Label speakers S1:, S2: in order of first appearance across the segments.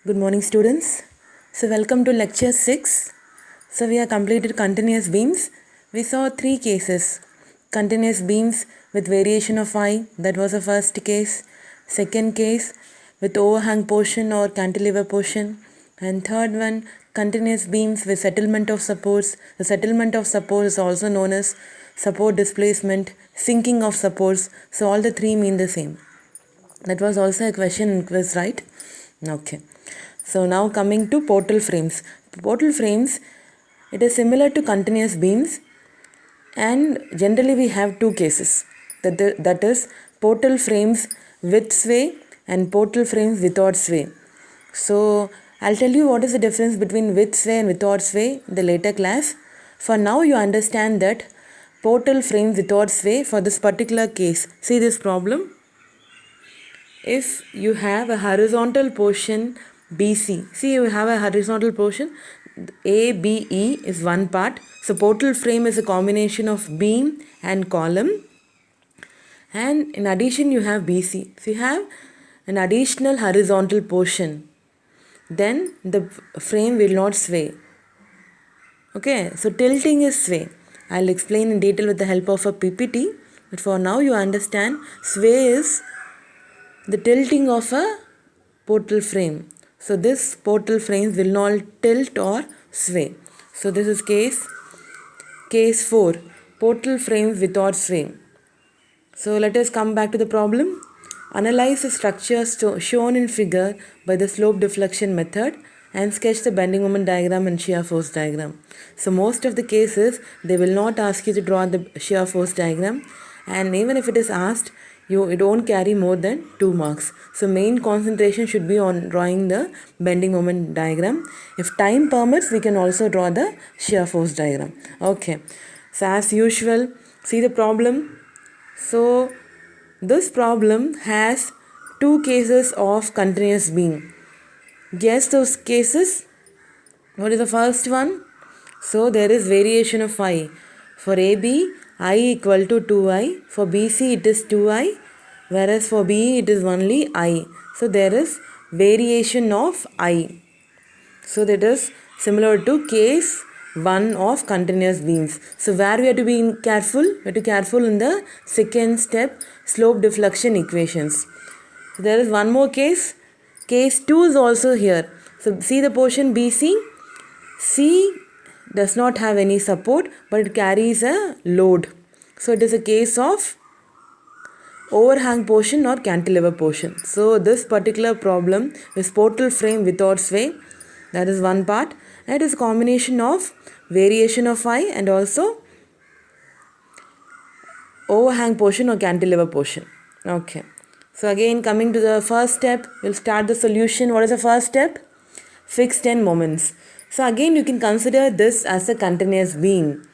S1: Good morning, students. So, welcome to lecture 6. So, we have completed continuous beams. We saw 3 cases. Continuous beams with variation of I, that was the first case. Second case with overhang portion or cantilever portion. And third one, continuous beams with settlement of supports. The settlement of supports is also known as support displacement, sinking of supports. So, all the 3 mean the same. That was also a question in quiz, right? Okay. So now coming to portal frames. Portal frames, it is similar to continuous beams, and generally we have 2 cases. That is portal frames with sway and portal frames without sway. So I'll tell you what is the difference between with sway and without sway in the later class. For now you understand that portal frame without sway for this particular case. See this problem. If you have a horizontal portion BC, see you have a horizontal portion ABE is one part. So portal frame is a combination of beam and column, and in addition you have BC. So you have an additional horizontal portion, then the frame will not sway. Okay, so tilting is sway. I'll explain in detail with the help of a PPT, but for now you understand sway is the tilting of a portal frame. So this portal frame will not tilt or sway. So this is case 4, portal frame without sway. So let us come back to the problem. Analyze the structures shown in figure by the slope deflection method and sketch the bending moment diagram and shear force diagram. So most of the cases they will not ask you to draw the shear force diagram, and even if it is asked, it won't carry more than 2 marks. So main concentration should be on drawing the bending moment diagram. If time permits, we can also draw the shear force diagram. Okay. So as usual, see the problem. So this problem has 2 cases of continuous beam. Guess those cases. What is the first one? So there is variation of I. For AB, I equal to 2I. For BC, it is 2I. Whereas for BE, it is only I. So there is variation of I. So that is similar to case 1 of continuous beams. So where we have to be careful? We have to be careful in the second step, slope deflection equations. So there is one more case. Case 2 is also here. So see the portion BC. C does not have any support, but it carries a load. So it is a case of overhang portion or cantilever portion. So this particular problem is portal frame without sway. That is one part. And it is a combination of variation of I and also overhang portion or cantilever portion. Okay. So again coming to the first step, we'll start the solution. What is the first step? Fixed end moments. So again you can consider this as a continuous beam.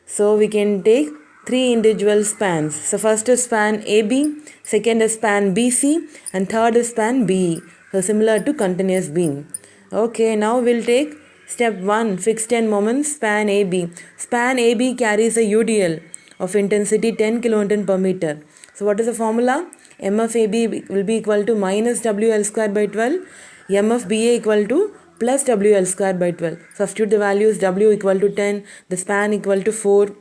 S1: So we can take 3 individual spans. So first is span AB, second is span BC, and third is span BE. So similar to continuous beam. Okay, now we'll take step 1, fixed end moments, span AB. Span AB carries a UDL of intensity 10 kN per meter. So what is the formula? MFAB will be equal to minus WL square by 12. MFBA equal to plus WL square by 12. Substitute the values, W equal to 10, the span equal to 4.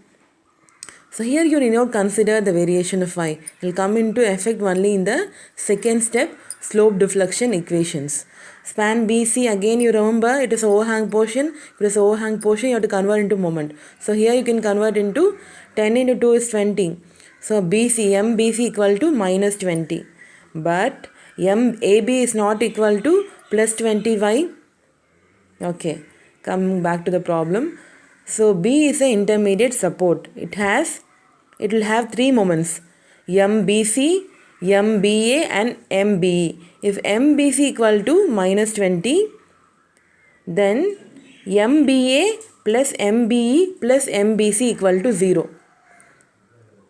S1: So here you need not consider the variation of I. It will come into effect only in the second step, slope deflection equations. Span BC, again you remember it is overhang portion. If it is overhang portion, you have to convert into moment. So here you can convert into 10 into 2 is 20. So BC, MBC equal to minus 20. But MAB is not equal to plus 20y. Okay, coming back to the problem. So B is an intermediate support. It will have 3 moments, MBC, MBA and MBE. If MBC equal to minus 20, then MBA plus MBE plus MBC equal to 0.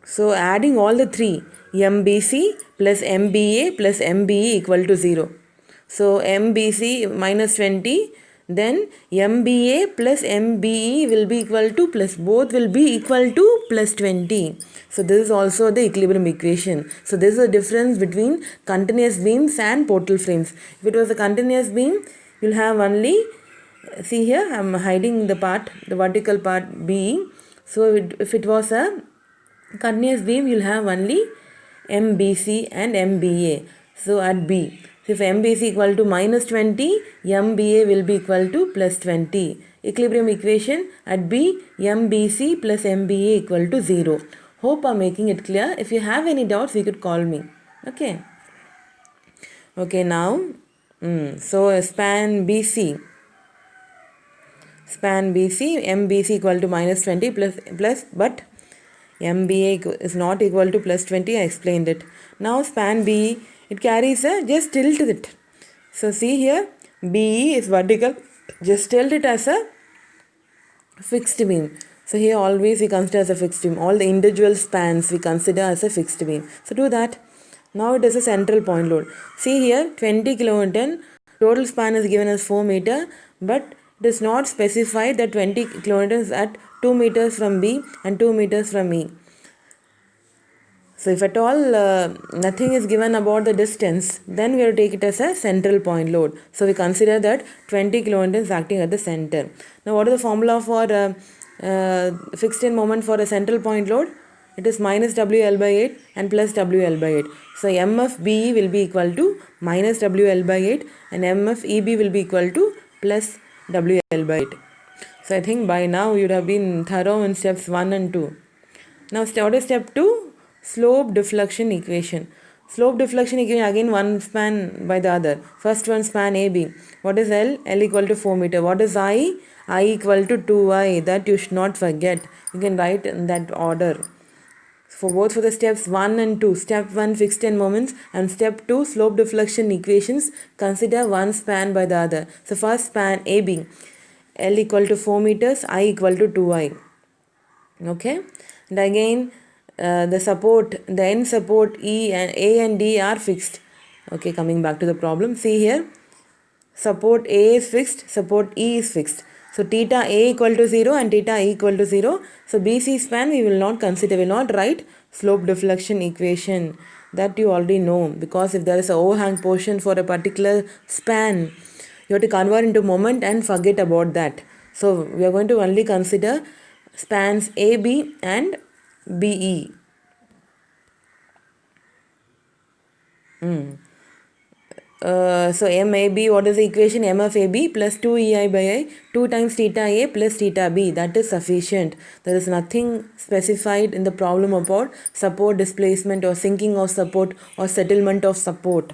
S1: So adding all the 3, MBC plus MBA plus MBE equal to 0. So MBC minus 20, then MBA plus MBE will be equal to plus, both will be equal to plus 20. So this is also the equilibrium equation. So this is the difference between continuous beams and portal frames. If it was a continuous beam, you'll have only, see here I'm hiding the part, the vertical part B. So if it was a continuous beam, you'll have only MBC and MBA. So at B, so if MBC equal to minus 20, MBA will be equal to plus 20. Equilibrium equation at B, MBC plus MBA equal to 0. Hope I'm making it clear. If you have any doubts, you could call me. Okay. Okay, now, so span BC. Span BC, MBC equal to minus 20 plus but MBA is not equal to plus 20. I explained it. Now span BE, it carries a, just tilt it. So see here, BE is vertical. Just tilt it as a fixed beam. So here always we consider as a fixed beam. All the individual spans we consider as a fixed beam. So do that. Now it is a central point load. See here 20 kilonewton. Total span is given as 4 meter, but it is not specified that 20 kilonewtons at 2 meters from B and 2 meters from E. So if at all nothing is given about the distance, then we will take it as a central point load. So we consider that 20 kilonewtons acting at the center. Now what is the formula for fixed end moment for a central point load? It is minus WL by 8 and plus WL by 8. So MFBE will be equal to minus WL by 8 and MFEB will be equal to plus WL by 8. So I think by now you would have been thorough in steps 1 and 2. Now what is step 2? Slope deflection equation. Slope deflection equation, again one span by the other. First one span AB. What is L? L equal to 4 meter. What is I? I equal to 2I. That you should not forget. You can write in that order. For both for the steps 1 and 2. Step 1 fixed end moments and step 2 slope deflection equations. Consider one span by the other. So first span AB. L equal to 4 meters. I equal to 2I. Okay. And again the support, the end support E and A and D are fixed. Okay, coming back to the problem. See here, support A is fixed, support E is fixed. So theta A equal to 0 and theta E equal to 0. So BC span we will not consider, we will not write slope deflection equation. That you already know, because if there is a overhang portion for a particular span, you have to convert into moment and forget about that. So we are going to only consider spans AB and BE. So MAB, what is the equation? MFAB plus 2EI by I, 2 times theta A plus theta B. That is sufficient. There is nothing specified in the problem about support displacement or sinking of support or settlement of support.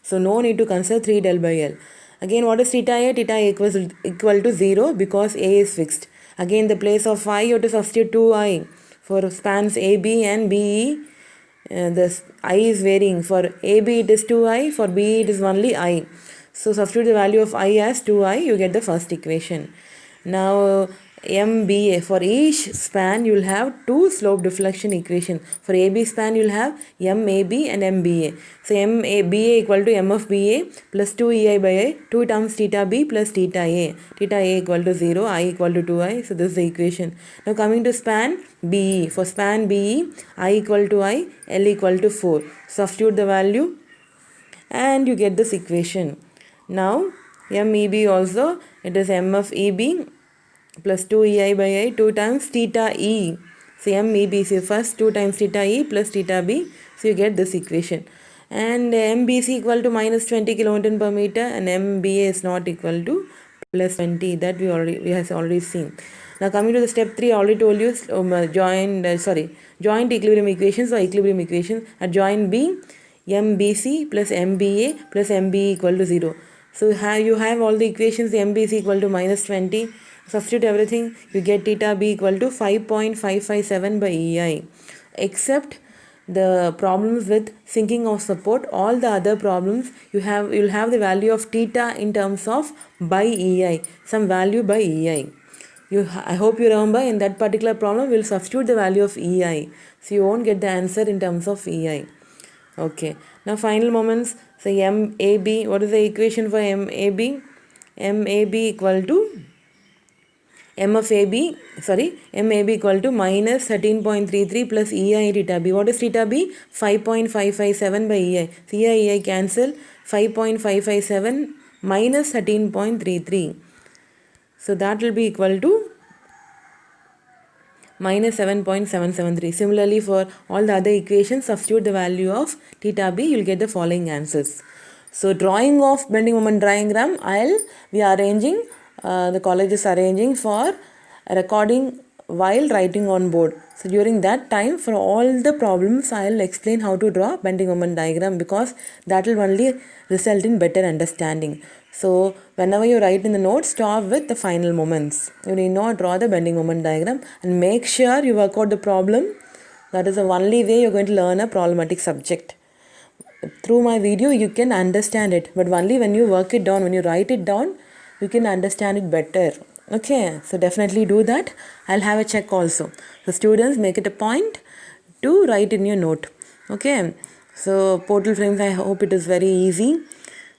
S1: So no need to consider 3 del by L. Again, what is theta A? Theta A equal to 0 because A is fixed. Again, the place of I, you have to substitute 2I for spans AB and BE. This I is varying. For AB it is 2I, for BE it is only I. So substitute the value of I as 2I, you get the first equation. Now MBA, for each span you will have two slope deflection equation. For AB span you will have MAB and MBA. So MABA equal to MFBA plus 2EI by I, 2 times theta B plus theta A. Theta A equal to 0, I equal to 2I. So this is the equation. Now coming to span BE. For span BE, I equal to I, L equal to 4. Substitute the value and you get this equation. Now MEB also, it is MFEB plus 2EI by I, 2 times theta E. So MEB, so first 2 times theta E plus theta B. So you get this equation. And MBC equal to minus 20 kilonewton per meter and MBA is not equal to plus 20. That we have already seen. Now coming to the step 3, I already told you joint equilibrium equations or equilibrium equations. At joint B, MBC plus MBA plus MBE equal to 0. So you have all the equations. MBC equal to minus 20. Substitute everything, you get theta B equal to 5.557 by EI. Except the problems with sinking of support, all the other problems you'll have the value of theta in terms of by EI, some value by EI. I hope you remember in that particular problem we'll substitute the value of EI. So you won't get the answer in terms of EI. Okay. Now final moments. So MAB, what is the equation for MAB? MAB equal to M of AB, MAB equal to minus 13.33 plus EI theta B. What is theta B? 5.557 by EI. So EI cancel, 5.557 minus 13.33. So that will be equal to minus 7.773. Similarly, for all the other equations, substitute the value of theta B, you will get the following answers. So drawing of bending moment diagram, we are arranging, the college is arranging for recording while writing on board. So during that time, for all the problems, I'll explain how to draw bending moment diagram, because that will only result in better understanding. So whenever you write in the notes, stop with the final moments. You need not draw the bending moment diagram, and make sure you work out the problem. That is the only way you're going to learn a problematic subject. Through my video you can understand it, but only when you work it down, when you write it down, you can understand it better. Okay, so definitely do that. I'll have a check also. So students, make it a point to write in your note. Okay, so portal frames, I hope it is very easy.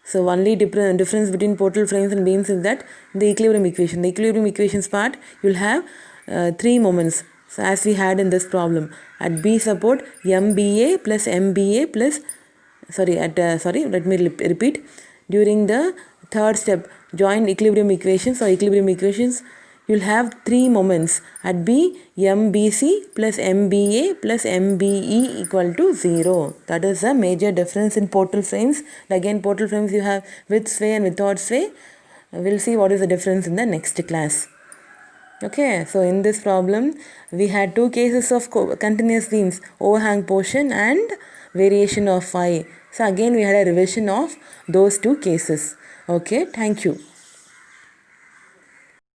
S1: So only difference between portal frames and beams is that the equilibrium equations part, you'll have 3 moments. So as we had in this problem, at B support, MBA plus MBA plus let me repeat. During the third step, join equilibrium equations, you'll have 3 moments. At B, MBC plus MBA plus MBE equal to 0. That is a major difference in portal frames. Again, portal frames you have with sway and without sway. We'll see what is the difference in the next class. Okay, so in this problem, we had 2 cases of continuous beams, overhang portion and variation of phi. So again, we had a revision of those 2 cases. Okay, thank you.